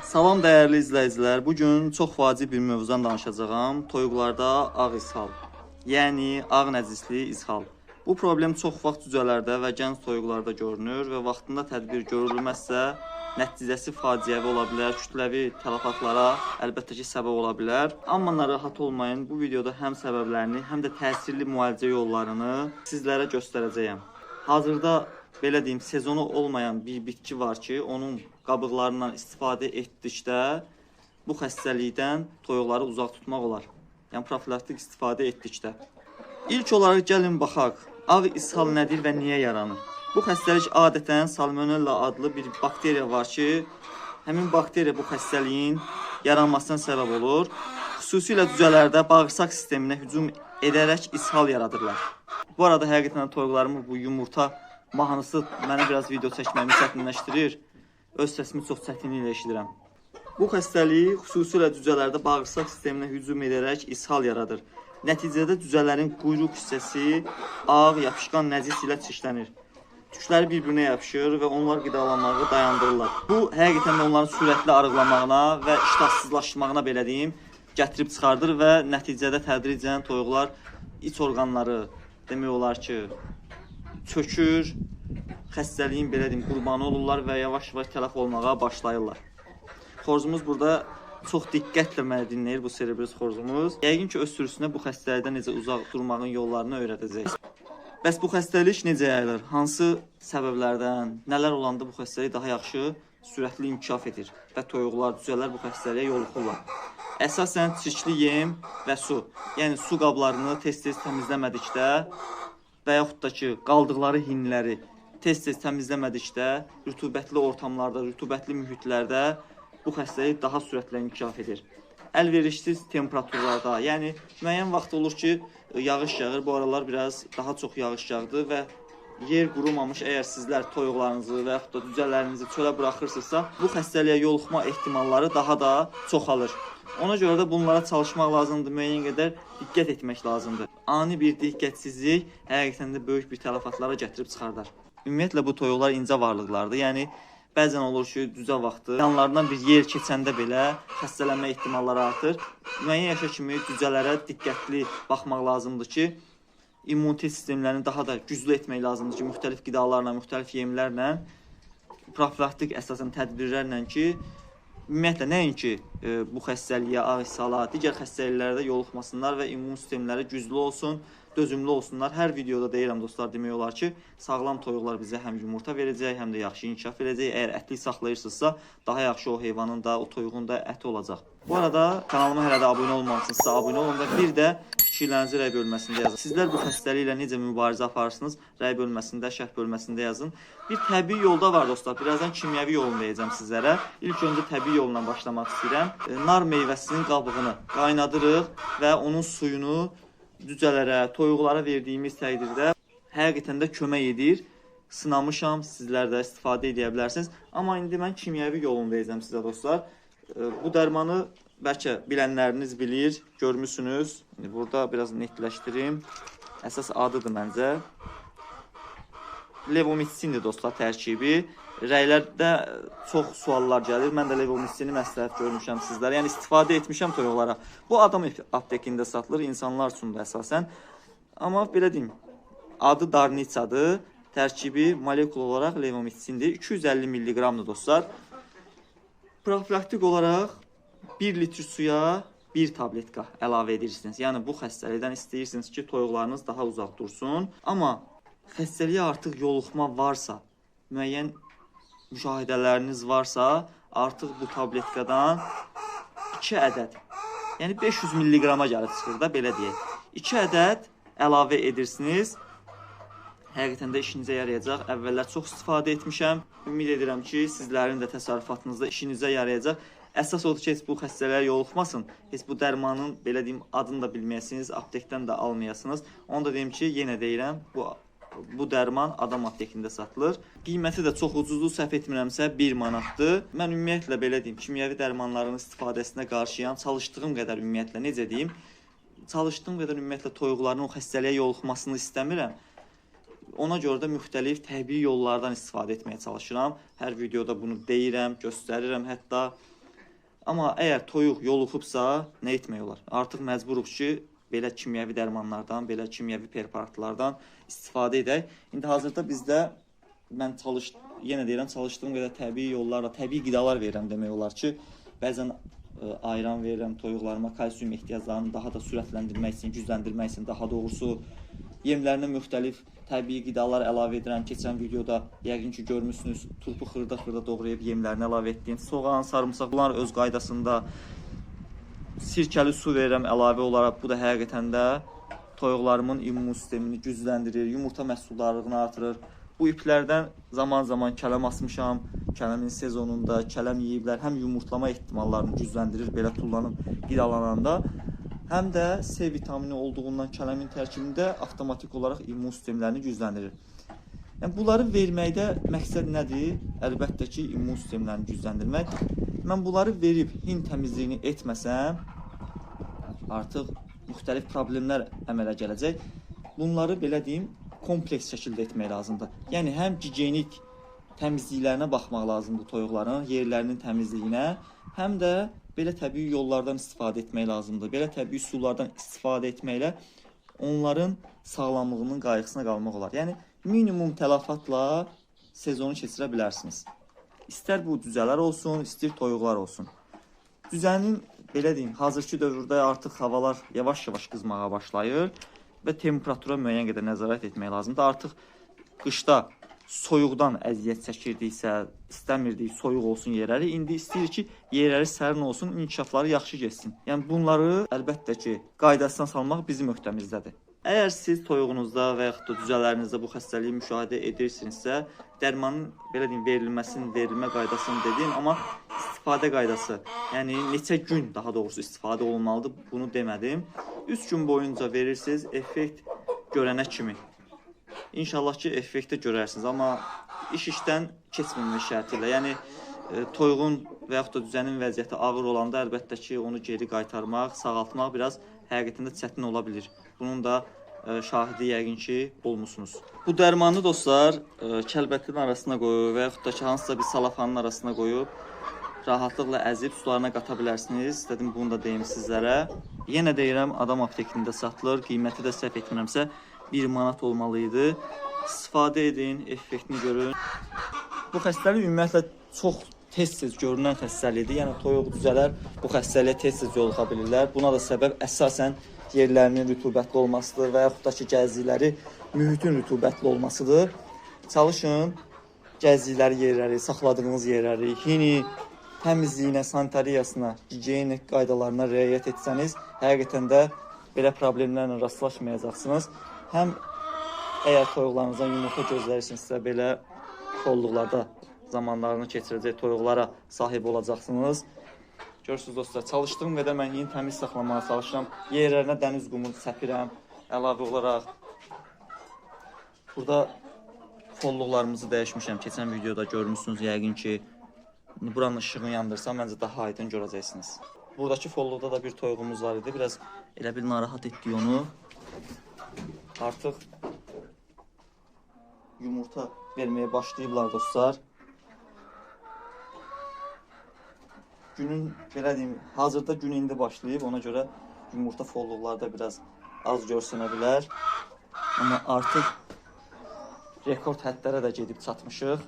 Salam dəyərli izləyicilər. Bugün çox vacib bir mövzudan danışacağam. Toyuqlarda ağ ishal, yəni ağ nəcisli ishal. Bu problem çox vaxt cücələrdə və gənc toyuqlarda görünür və vaxtında tədbir görülməzsə nəticəsi faciəvi ola bilər, kütləvi tələfatlara əlbəttə ki səbəb ola bilər. Amma narahat olmayın, bu videoda həm səbəblərini, həm də təsirli müalicə yollarını sizlərə göstərəcəyəm. Hazırda belə deyim, sezonu olmayan bir bitki var ki, onun qabıqlarından istifadə etdikdə bu xəstəlikdən toyuqları uzaq tutmaq olar. Yəni profilaktik istifadə etdikdə. İlk olaraq gəlin baxaq, ağ ishal nədir və niyə yaranır? Bu xəstəlik adətən salmonella adlı bir bakteriya var ki, həmin bakteriya bu xəstəliyin yaranmasına səbəb olur. Xüsusilə cücələrdə bağırsaq sisteminə hücum edərək ishal yaradırlar. Bu arada həqiqətən toyuqlarımın bu yumurta mahnısı mənə biraz video çəkməyimi çətinləşdirir. Öz səsimi çox çətinliklə eşidirəm. Bu xəstəlik xüsusilə cücələrdə bağırsaq sisteminə hücum edərək ishal yaradır. Nəticədə cücələrin quyruq hissəsi ağ, yapışqan nəcis ilə çirklənir. Tükləri bir-birinə yapışır və onlar qidalanmağı dayandırırlar. Bu, həqiqətən də onların sürətli arıqlamağına və iştahsızlaşmağına belə deyim, gətirib çıxardır və nəticədə tədricən toyuqlar iç orqanları, demək olar ki, çökür, xəstəliyin belə deyim, qurbanı olurlar və yavaş-yavaş tələf olmağa başlayırlar. Xoruzumuz burada çox diqqətlə məni dinləyir, bu Cerebris xoruzumuz. Yəqin ki, öz sürüsünə bu xəstəlikdən necə uzaq durmağın yollarını öyrədəcək. Bəs bu xəstəlik necə yayılır? Hansı səbəblərdən, nələr olanda bu xəstəlik daha yaxşı, sürətli inkişaf edir və toyuqlar, cücələr bu xəstəliyə yoluxurlar? Əsasən çirkli yem və su, yəni su qablarını tez-tez təmizləmədikdə və yaxud da ki, qaldıqları hinləri tez-tez təmizləmədikdə, rütubətli ortamlarda, rütubətli mühitlərdə bu xəstəlik daha sürətlə inkişaf edir. Əlverişsiz temperaturlarda, yəni müəyyən vaxt olur ki, yağış yağır, bu aralar biraz daha çox yağış yağdı və yer qurumamış, əgər sizlər toyuqlarınızı və yaxud da cücələrinizi çölə buraxırsınızsa, bu xəstəliyə yoluxma ehtimalları daha da çoxalır. Ona görə də bunlara çalışmaq lazımdır, müəyyən qədər diqqət etmək lazımdır. Ani bir diqqətsizlik həqiqətən də böyük bir tələfatlara gətirib çıxardar. Ümumiyyətlə bu toyuqlar incə varlıqlardır. Yəni bəzən olur ki, cücə vaxtı yanlarından bir yer keçəndə belə xəstələnmə ehtimalları artır. Müəyyən yaşa kimi cücələrə diqqətli baxmaq lazımdır ki, immunitet sistemlərini daha da güclü etmək lazımdır ki, müxtəlif qidalarla, müxtəlif yemlərlə, profilaktik əsasən tədbirlərlə ki, ümumiyyətlə nəinki bu xəstəliyə, ağ ishala, digər xəstəliklərdə yoluxmasınlar və immun sistemləri güclü olsun, dözümlü olsunlar. Hər videoda deyirəm dostlar, demək olar ki, sağlam toyuqlar bizə həm yumurta verəcək, həm də yaxşı inkişaf edəcək. Əgər ətli saxlayırsınızsa, daha yaxşı o heyvanın da, o toyuğun da əti olacaq. Bu arada kanalıma hələ də abunə olmamışsınızsa, abunə olun və bir də fikirlərinizi rəy bölməsində yazın. Sizlər bu xəstəliklə necə mübarizə aparırsınız? Rəy bölməsində, şərh bölməsində yazın. Bir təbii yolda var dostlar. Birazdan kimyəvi yolunu deyəcəm sizlərə. İlk öncə təbii yolla başlamaq istəyirəm. Nar meyvəsinin qabığını qaynadırıq və onun suyunu cücələrə, toyuqlara verdiyimiz təqdirdə həqiqətən də kömək edir. Sınamışam, sizlər də istifadə edə bilərsiniz. Amma indi mən kimyəvi yolunu deyəcəm sizə dostlar. Bu dərmanı bəlkə bilənləriniz bilir, görmüsünüz. Burada biraz netləşdirim. Əsas adıdır məncə. Levomitsindir dostlar tərkibi. Rəylərdə çox suallar gəlir. Mən də levomitsini məsləhət görmüşəm sizlərə. Yəni istifadə etmişəm toyuqlara. Bu adam aptekində satılır, insanlar üçün də əsasən. Amma belə deyim, adı Darniçadır. Tərkibi molekul olaraq levomitsindir. 250 mg-dır dostlar. Profilaktik olaraq 1 litr suya 1 tabletka əlavə edirsiniz. Yəni bu xəstəlikdən istəyirsiniz ki, toyuqlarınız daha uzaq dursun. Amma xəstəliyə artıq yoluxma varsa, müəyyən müşahidələriniz varsa, artıq bu tabletkadan 2 ədəd, yəni 500 mg-a gəlib çıxır da, belə deyək. 2 ədəd əlavə edirsiniz. Həqiqətən də işinizə yarayacaq. Əvvəllər çox istifadə etmişəm. Ümid edirəm ki, sizlərin də təsərrüfatınızda işinizə yarayacaq. Əsas odur ki, heç bu xəstəliyə yoluxmasın. Heç bu dərmanın, belə deyim, adını da bilməyəsiniz, aptekdən də almayasınız. Onu da deyim ki, yenə deyirəm, bu dərman adam aptekində satılır. Qiyməti də çox ucuzdur, səhv etmirəmsə 1 manatdır. Mən ümumiyyətlə belə deyim, kimyəvi dərmanların istifadəsinə qarşıyam. Çalışdığım qədər ümumiyyətlə, necə deyim, çalışdığım qədər ümumiyyətlə toyuqların o xəstəliyə yoluxmasını istəmirəm. Ona görə də müxtəlif təbii yollardan istifadə etməyə çalışıram. Hər videoda bunu deyirəm, göstərirəm. Hətta Amma əgər toyuq yoluxubsa, nə etmək olar? Artıq məcburuq ki, belə kimyəvi dərmanlardan, belə kimyəvi preparatlardan istifadə edək. İndi hazırda bizdə mən yenə deyirəm, çalışdığım qədər təbii yollarla, təbii qidalar verirəm demək olar ki, bəzən ayran verirəm toyuqlarıma, kalsium ehtiyaclarını daha da sürətləndirmək üçün, gücləndirmək üçün, daha doğrusu yemlərinə müxtəlif təbii qidalar əlavə edirəm. Keçən videoda yəqin ki görmüsünüz, turpu xırda-xırda doğrayıb yemlərini əlavə etdim. Soğan, sarımsaq, bunlar öz qaydasında. Sirkəli su verirəm əlavə olaraq. Bu da həqiqətən də toyuqlarımın immun sistemini gücləndirir, yumurta məhsuldarlığını artırır. Bu iplərdən zaman-zaman kələm asmışam. Kələmin sezonunda kələm yeyiblər. Həm yumurtlama ehtimallarını gücləndirir belə tullanıb qidalananda. Həm də C vitamini olduğundan kələmin tərkibində avtomatik olaraq immun sistemlərini gücləndirir. Yəni, bunları verməkdə məqsəd nədir? Əlbəttə ki, immun sistemlərini gücləndirmək. Mən bunları verib hin təmizliyini etməsəm, artıq müxtəlif problemlər əmələ gələcək. Bunları belə deyim, kompleks şəkildə etmək lazımdır. Yəni, həm gigiyenik təmizliklərinə baxmaq lazımdır toyuqların, yerlərinin təmizliyinə, həm də belə təbii yollardan istifadə etmək lazımdır. Belə təbii sulardan istifadə etməklə onların sağlamlığının qayğısına qalmaq olar. Yəni, minimum tələfatla sezonu keçirə bilərsiniz. İstər bu cücələr olsun, istər toyuqlar olsun. Cücənin, belə deyim, hazırki dövrdə artıq havalar yavaş-yavaş qızmağa başlayır və temperatura müəyyən qədər nəzarət etmək lazımdır. Artıq qışda soyuqdan əziyyət çəkirdiksə, istəmirdik soyuq olsun yerləri, indi istəyir ki, yerləri sərin olsun, inkişafları yaxşı geçsin. Yəni, bunları əlbəttə ki, qaydasına salmaq bizim öhdəmizdədir. Əgər siz toyuğunuzda və yaxud da cücələrinizdə bu xəstəliyi müşahidə edirsinizsə, dərmanın belə deyim, verilmə qaydasını dedim, amma istifadə qaydası, yəni neçə gün daha doğrusu istifadə olunmalıdır, bunu demədim. 3 gün boyunca verirsiniz, effekt görənə kimi. İnşallah ki, effekti görərsiniz, amma iş işdən keçməmək şərti ilə. Yəni, toyuğun və yaxud da cücənin vəziyyəti ağır olanda əlbəttə ki, onu geri qaytarmaq, sağaltmaq biraz həqiqətində çətin ola bilir. Bunun da şahidi yəqin ki, olmusunuz. Bu dərmanı dostlar, kəlbətin arasına qoyub və yaxud da ki, hansısa bir salafanın arasına qoyub, rahatlıqla əzib sularına qata bilərsiniz. Dedim, bunu da deyim sizlərə. Yenə deyirəm, adam aptekində satılır, qiyməti də səhv etmirəmsə, 1 manat olmalıydı. İstifadə edin, effektini görün. Bu xəstəlik ümumiyyətlə çox tez-tez görünən xəstəlikdir. Yəni, toyuq cücələr bu xəstəliyə tez-tez yoluxa bilirlər. Buna da səbəb əsasən yerlərinin rütubətli olmasıdır və yaxud da ki, gəzdikləri mühitin rütubətli olmasıdır. Çalışın, gəzdikləri yerləri, saxladığınız yerləri, hini, təmizliyinə, sanitariyasına, gigiyenik qaydalarına riayət etsəniz, həqiqətən də belə problemlərlə rastlaşmayacaqsınız. Həm əgər toyuqlarınızdan yumurta gözləyirsinizsə, belə kolluqlarda zamanlarını keçirəcək toyuqlara sahib olacaqsınız. Görürsünüz dostlar, çalışdığım qədər mən yeni təmiz saxlamağa çalışıram. Yerlərinə dəniz qumu səpirəm, əlavə olaraq. Burada kolluqlarımızı dəyişmişəm. Keçən videoda görmüşsünüz yəqin ki, buranın ışığını yandırsam, məncə daha aydın görəcəksiniz. Buradakı folluqda da bir toyuğumuz var idi. Biraz elə bir narahat etdik onu. Artıq yumurta verməyə başlayıblar dostlar. Günün, belə deyim, hazırda gün indi başlayıb, ona görə yumurta folluqlarda biraz az görsənə bilər. Amma artıq rekord hədlərə də gedib çatmışıq.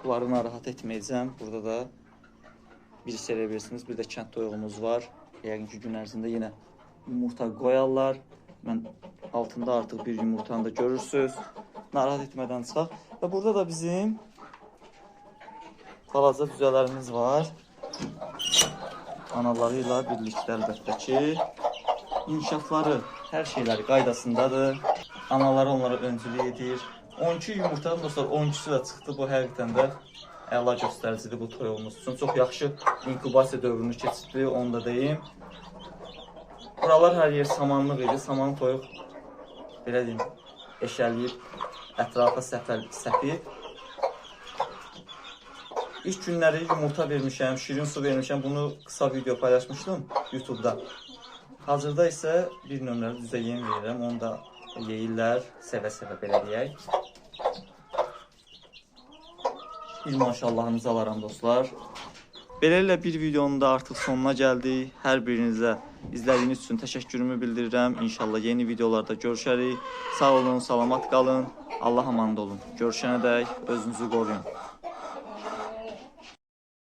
Bunları narahat etməyəcəm. Burada da bir serə bilirsiniz, bir də kənd toyuğumuz var. Yəqin ki, gün ərzində yenə yumurta qoyarlar. Mən altında artıq bir yumurtanı da görürsünüz. Narahat etmədən çıxaq. Və burada da bizim balaca cücələrimiz var. Anaları ilə birlikdə əlbəttə ki. İnkişafları, hər şeyləri qaydasındadır. Anaları onlara öncülük edir. 12 yumurtanın dostlar, 12'si də çıxdı. Bu həqiqətən də əla göstəricidir bu toyuğumuz üçün. Çox yaxşı inkubasiya dövrünü keçirdi, onu da deyim. Buralar hər yer samanlıq idi. Saman toyuq, belə deyim, eşəliyib, ətrafa səpib. İlk günləri yumurta vermişəm, şirin su vermişəm. Bunu qısa video paylaşmışdım YouTube'da. Hazırda isə bir nömrəli düzə yem verirəm. Onu da yeyirlər, sevə-sevə belə deyək. Bir maşallahınızı alaram dostlar. Beləliklə bir videonun da artıq sonuna gəldik. Hər birinizə izlədiyiniz üçün təşəkkürümü bildirirəm. İnşallah yeni videolarda görüşərik. Sağ olun, salamat qalın. Allah amanında olun. Görüşənədək özünüzü qoruyun.